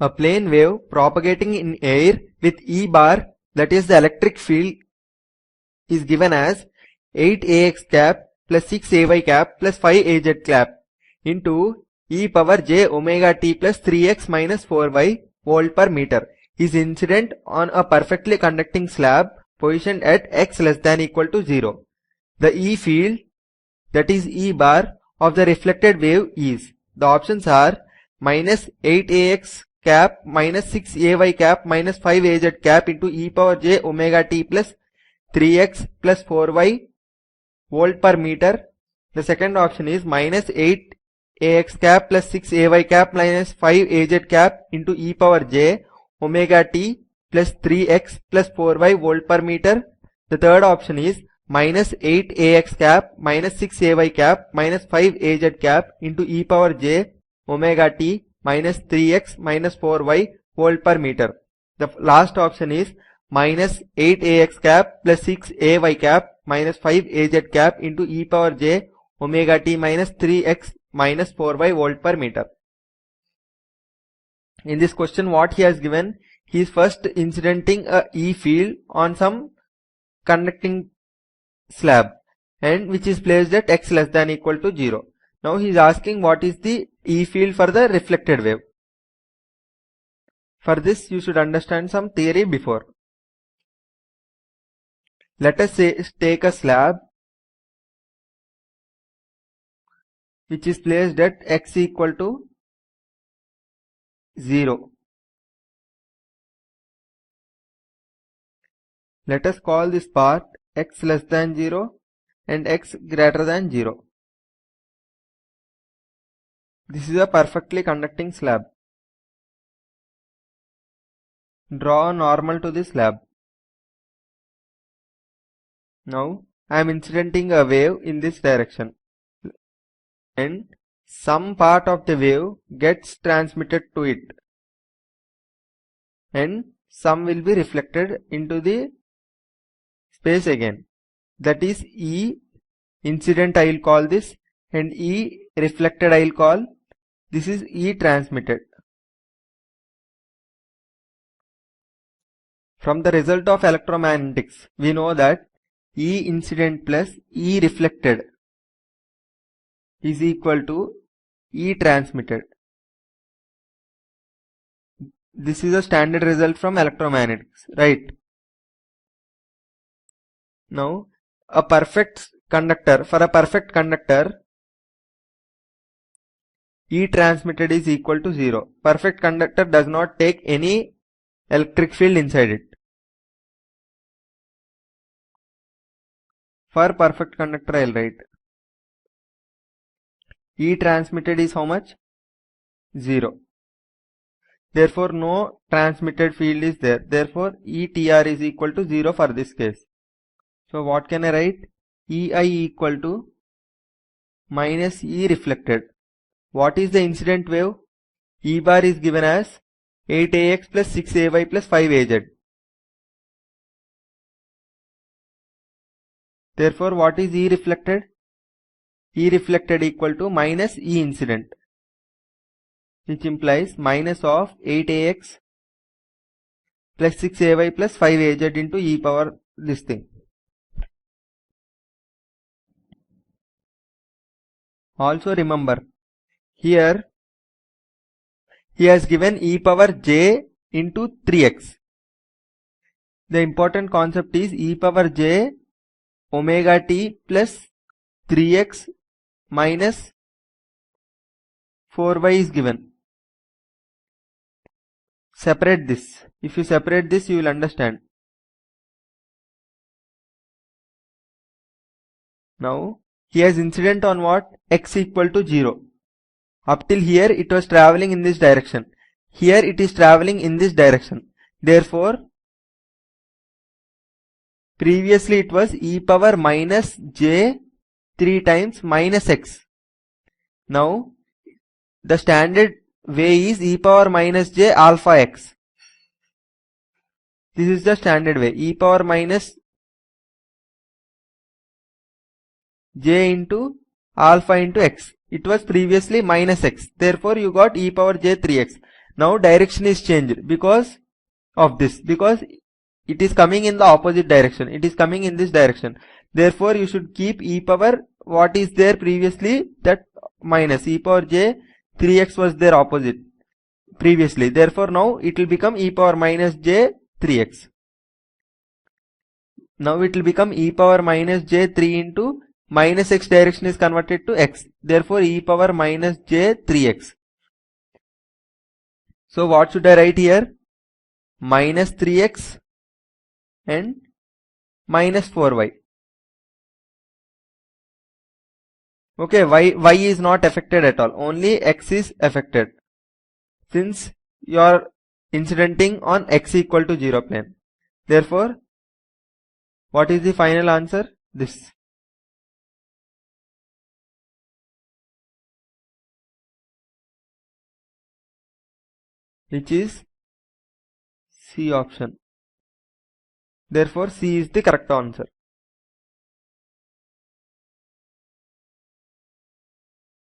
A plane wave propagating in air with E bar, that is the electric field, is given as 8ax cap plus 6ay cap plus 5az cap into e power j omega t plus 3x minus 4y volt per meter is incident on a perfectly conducting slab positioned at x less than equal to 0. The E field, that is E bar, of the reflected wave is, the options are minus 8ax cap minus 6ay cap minus 5az cap into e power j omega t plus 3x plus 4y volt per meter. The second option is minus 8ax cap plus 6ay cap minus 5az cap into e power j omega t plus 3x plus 4y volt per meter. The third option is minus 8ax cap minus 6ay cap minus 5az cap into e power j omega t minus 3x minus 4y volt per meter. The last option is minus 8ax cap plus 6ay cap minus 5az cap into e power j omega t minus 3x minus 4y volt per meter. In this question, what he has given, he is first incidenting a E field on some conducting slab and which is placed at x less than equal to 0. Now he is asking what is the E field for the reflected wave. For this you should understand some theory before. Let us say take a slab which is placed at x equal to 0. Let us call this part x less than 0 and x greater than 0. This is a perfectly conducting slab. Draw a normal to this slab. Now I am incidenting a wave in this direction and some part of the wave gets transmitted to it and some will be reflected into the space again. That is E incident I will call this and E reflected I will call. This is E transmitted. From the result of electromagnetics, we know that E incident plus E reflected is equal to E transmitted. This is a standard result from electromagnetics, right? Now, for a perfect conductor, E transmitted is equal to 0. Perfect conductor does not take any electric field inside it. For perfect conductor, I will write E transmitted is how much? 0. Therefore, no transmitted field is there. Therefore, ETR is equal to 0 for this case. So, what can I write? EI equal to minus E reflected. What is the incident wave? E bar is given as 8ax plus 6ay plus 5az. Therefore, what is E reflected? E reflected equal to minus E incident, which implies minus of 8ax plus 6ay plus 5az into e power this thing. Also remember, here he has given e power j into 3x. The important concept is e power j omega t plus 3x minus 4y is given. Separate this. If you separate this, you will understand. Now, he has incident on what? X equal to 0. Up till here, it was traveling in this direction. Here, it is traveling in this direction. Therefore, previously it was e power minus j 3 times minus x. Now, the standard way is e power minus j alpha x. This is the standard way, e power minus j into alpha into x. It was previously minus x. Therefore, you got e power j 3x. Now direction is changed because of this, because it is coming in the opposite direction. It is coming in this direction. Therefore, you should keep e power what is there previously, that minus e power j 3x was there opposite previously. Therefore, now it will become e power minus j 3x. Now it will become e power minus j 3 into minus x direction is converted to x. Therefore, e power minus j 3x. So what should I write here? Minus 3x and minus 4y. Okay, y is not affected at all. Only x is affected, since you are incidenting on x equal to 0 plane. Therefore, what is the final answer? This. Which is C option. Therefore, C is the correct answer.